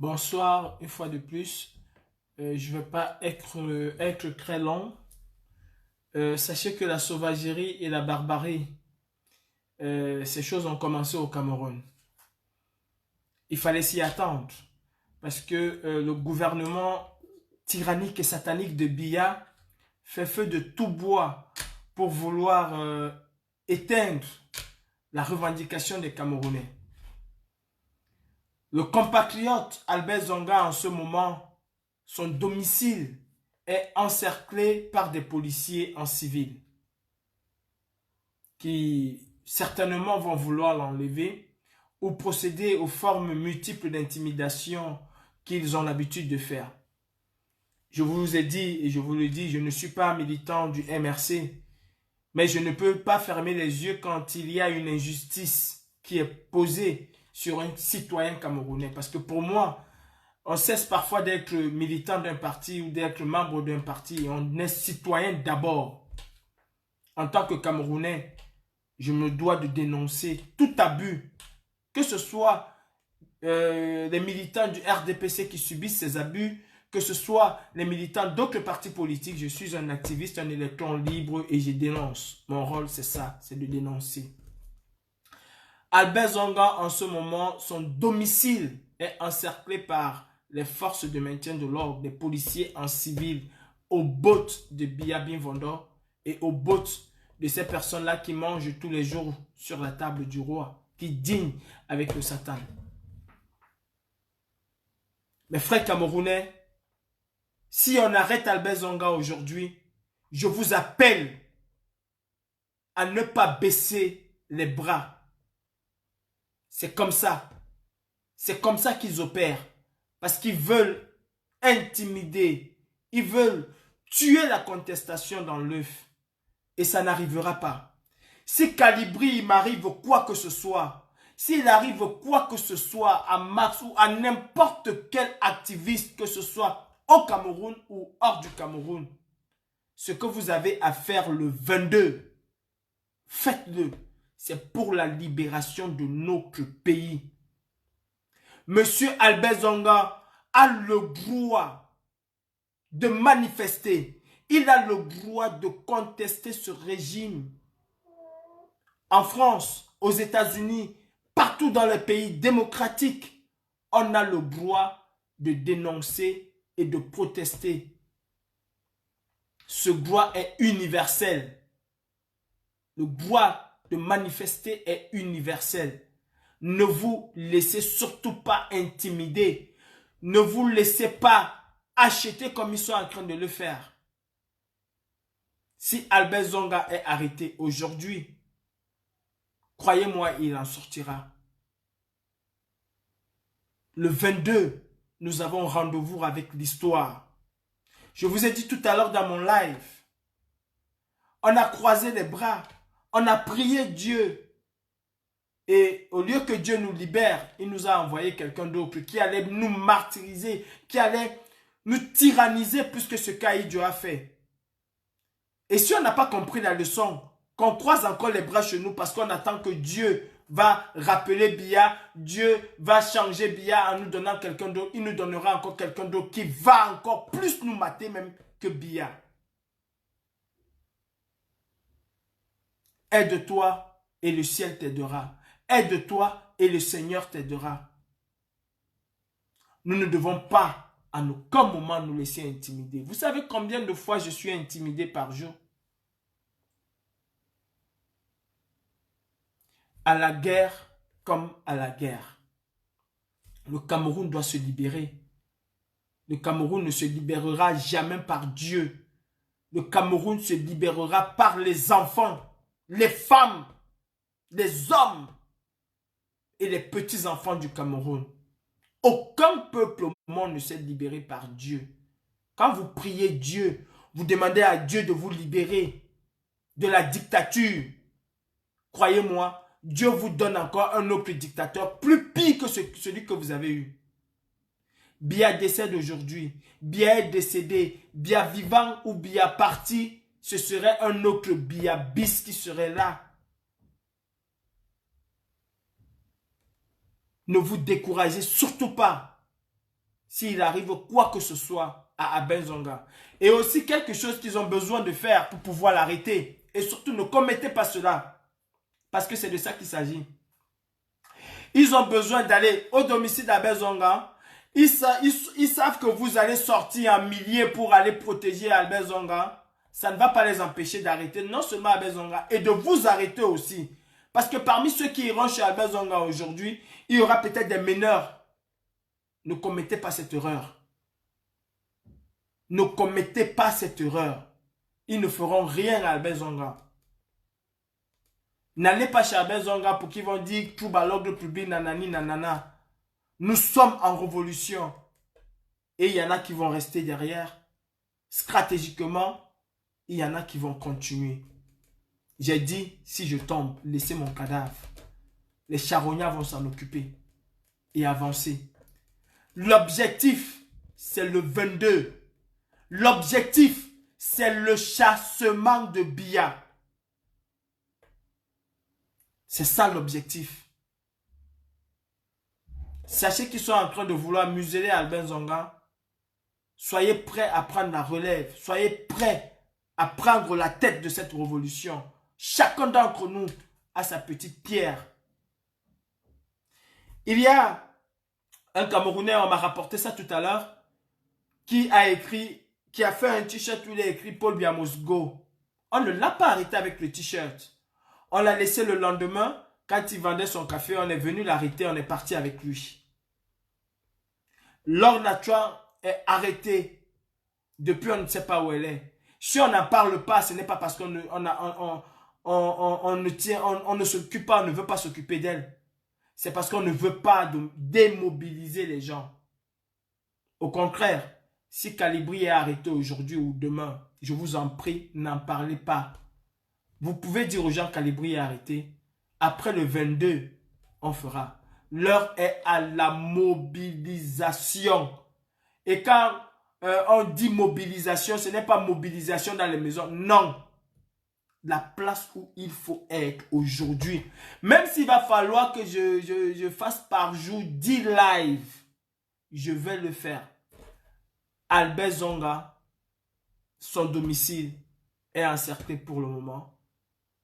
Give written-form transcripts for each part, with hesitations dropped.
Bonsoir, une fois de plus. Je ne vais pas être très long. Sachez que la sauvagerie et la barbarie, ces choses ont commencé au Cameroun. Il fallait s'y attendre parce que le gouvernement tyrannique et satanique de Biya fait feu de tout bois pour vouloir éteindre la revendication des Camerounais. Le compatriote Albert Zonga en ce moment, son domicile est encerclé par des policiers en civil qui certainement vont vouloir l'enlever ou procéder aux formes multiples d'intimidation qu'ils ont l'habitude de faire. Je vous ai dit et je vous le dis, je ne suis pas militant du MRC, mais je ne peux pas fermer les yeux quand il y a une injustice qui est posée sur un citoyen camerounais. Parce que pour moi, on cesse parfois d'être militant d'un parti ou d'être membre d'un parti. On est citoyen d'abord. En tant que Camerounais, je me dois de dénoncer tout abus. Que ce soit les militants du RDPC qui subissent ces abus, que ce soit les militants d'autres partis politiques. Je suis un activiste, un électron libre et je dénonce. Mon rôle, c'est ça, c'est de dénoncer. Albert Zonga, en ce moment, son domicile est encerclé par les forces de maintien de l'ordre, des policiers en civil, aux bottes de Biya Binvondo et aux bottes de ces personnes-là qui mangent tous les jours sur la table du roi, qui dînent avec le Satan. Mes frères camerounais, si on arrête Albert Zonga aujourd'hui, je vous appelle à ne pas baisser les bras. C'est comme ça. C'est comme ça qu'ils opèrent. Parce qu'ils veulent intimider. Ils veulent tuer la contestation dans l'œuf. Et ça n'arrivera pas. Si Calibri m'arrive quoi que ce soit, s'il arrive quoi que ce soit à Max ou à n'importe quel activiste, que ce soit au Cameroun ou hors du Cameroun, ce que vous avez à faire le 22, faites-le. C'est pour la libération de notre pays. Monsieur Albert Zonga a le droit de manifester. Il a le droit de contester ce régime. En France, aux États-Unis, partout dans les pays démocratiques, on a le droit de dénoncer et de protester. Ce droit est universel. Le droit de manifester est universel. Ne vous laissez surtout pas intimider. Ne vous laissez pas acheter comme ils sont en train de le faire. Si Albert Zonga est arrêté aujourd'hui, croyez-moi, il en sortira. Le 22, nous avons rendez-vous avec l'histoire. Je vous ai dit tout à l'heure dans mon live, on a croisé les bras, on a prié Dieu. Et au lieu que Dieu nous libère, il nous a envoyé quelqu'un d'autre qui allait nous martyriser, qui allait nous tyranniser plus que ce qu'Aïdjo a fait. Et si on n'a pas compris la leçon, qu'on croise encore les bras chez nous parce qu'on attend que Dieu va rappeler Biya, Dieu va changer Biya en nous donnant quelqu'un d'autre, il nous donnera encore quelqu'un d'autre qui va encore plus nous mater même que Biya. Aide-toi et le ciel t'aidera. Aide-toi et le Seigneur t'aidera. Nous ne devons pas à aucun moment nous laisser intimider. Vous savez combien de fois je suis intimidé par jour? À la guerre comme à la guerre. Le Cameroun doit se libérer. Le Cameroun ne se libérera jamais par Dieu. Le Cameroun se libérera par les enfants, les femmes, les hommes et les petits-enfants du Cameroun. Aucun peuple au monde ne s'est libéré par Dieu. Quand vous priez Dieu, vous demandez à Dieu de vous libérer de la dictature. Croyez-moi, Dieu vous donne encore un autre dictateur plus pire que celui que vous avez eu. Biya décède aujourd'hui. Biya est décédé. Biya vivant ou Biya parti, ce serait un autre Biya bis qui serait là. Ne vous découragez surtout pas. s'il arrive quoi que ce soit à Albert Zonga. Et aussi quelque chose qu'ils ont besoin de faire pour pouvoir l'arrêter. Et surtout, ne commettez pas cela. Parce que c'est de ça qu'il s'agit. Ils ont besoin d'aller au domicile d'Albert Zonga. Ils savent que vous allez sortir en milliers pour aller protéger Albert Zonga. Ça ne va pas les empêcher d'arrêter non seulement Albert Zonga, et de vous arrêter aussi. Parce que parmi ceux qui iront chez Albert Zonga aujourd'hui, il y aura peut-être des mineurs. Ne commettez pas cette erreur. Ne commettez pas cette erreur. Ils ne feront rien à Albert Zonga. N'allez pas chez Albert Zonga pour qu'ils vont dire trouble à l'ordre public, nanani, nanana. Nous sommes en révolution. Et il y en a qui vont rester derrière. Stratégiquement, il y en a qui vont continuer. J'ai dit, si je tombe, laissez mon cadavre. Les charognards vont s'en occuper et avancer. L'objectif, c'est le 22. L'objectif, c'est le chassement de Biya. C'est ça l'objectif. Sachez qu'ils sont en train de vouloir museler Albert Zonga. Soyez prêts à prendre la relève. Soyez prêts à prendre la tête de cette révolution. Chacun d'entre nous a sa petite pierre. Il y a un Camerounais, on m'a rapporté ça tout à l'heure, qui a fait un t-shirt où il a écrit Paul Biya must go. On ne l'a pas arrêté avec le t-shirt. On l'a laissé le lendemain, quand il vendait son café, on est venu l'arrêter, on est parti avec lui. Laure Natua est arrêtée. Depuis, on ne sait pas où elle est. Si on n'en parle pas, ce n'est pas parce qu'on ne s'occupe pas, on ne veut pas s'occuper d'elle. C'est parce qu'on ne veut pas démobiliser les gens. Au contraire, si Calibri est arrêté aujourd'hui ou demain, je vous en prie, n'en parlez pas. Vous pouvez dire aux gens Calibri est arrêté. Après le 22, on fera. L'heure est à la mobilisation. Et quand on dit mobilisation, ce n'est pas mobilisation dans les maisons. Non. La place où il faut être aujourd'hui. Même s'il va falloir que je fasse par jour 10 lives, je vais le faire. Albert Zonga, son domicile est encerclé pour le moment.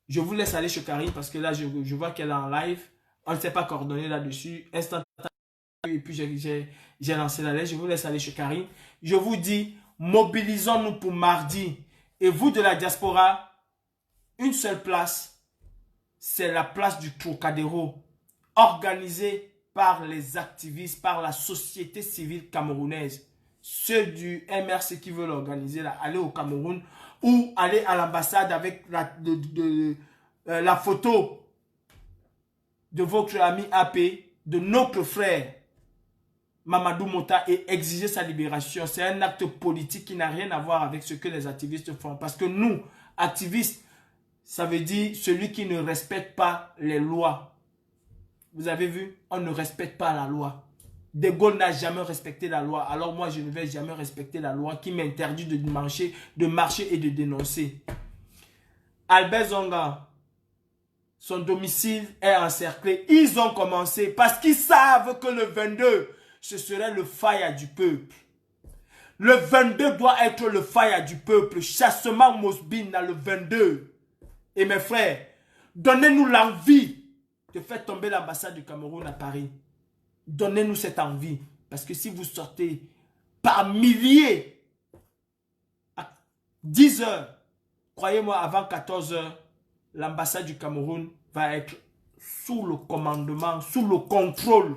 Je vous laisse aller chez Karine parce que là, je vois qu'elle est en live. On ne s'est pas coordonné là-dessus. Instantanément, et puis j'ai lancé la lettre. Je vous laisse aller chez Karine. Je vous dis, mobilisons-nous pour mardi. Et vous de la diaspora, une seule place, c'est la place du Trocadéro, organisée par les activistes, par la société civile camerounaise. Ceux du MRC qui veulent l'organiser, là, allez au Cameroun ou aller à l'ambassade avec la photo de votre ami AP, de notre frère Mamadou Mota et exiger sa libération. C'est un acte politique qui n'a rien à voir avec ce que les activistes font. Parce que nous, activistes, ça veut dire celui qui ne respecte pas les lois. Vous avez vu? On ne respecte pas la loi. De Gaulle n'a jamais respecté la loi. Alors moi, je ne vais jamais respecter la loi qui m'interdit de marcher et de dénoncer. Albert Zonga, son domicile est encerclé. Ils ont commencé parce qu'ils savent que le 22, ce serait le faille du peuple. Le 22 doit être le faille du peuple. Chassement Mosbin le 22. Et mes frères, donnez-nous l'envie de faire tomber l'ambassade du Cameroun à Paris. Donnez-nous cette envie. Parce que si vous sortez par milliers à 10 heures, croyez-moi, avant 14 heures, l'ambassade du Cameroun va être sous le commandement, sous le contrôle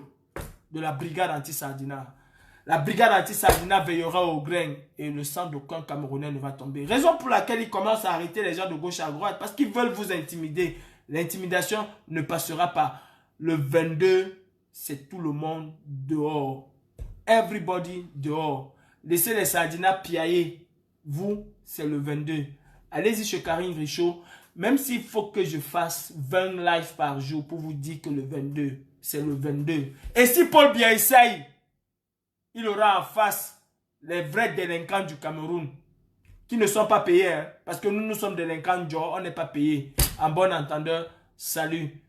de la brigade anti-Sardina. La brigade anti-Sardina veillera au grain et le sang d'aucun Camerounais ne va tomber. Raison pour laquelle ils commencent à arrêter les gens de gauche à droite. Parce qu'ils veulent vous intimider. L'intimidation ne passera pas. Le 22, c'est tout le monde dehors. Everybody dehors. Laissez les Sardinas piailler. Vous, c'est le 22. Allez-y chez Karine Richaud. Même s'il faut que je fasse 20 lives par jour pour vous dire que le 22, c'est le 22. Et si Paul Biya essaye, il aura en face les vrais délinquants du Cameroun qui ne sont pas payés. Hein, parce que nous sommes délinquants, on n'est pas payés. En bon entendeur, salut.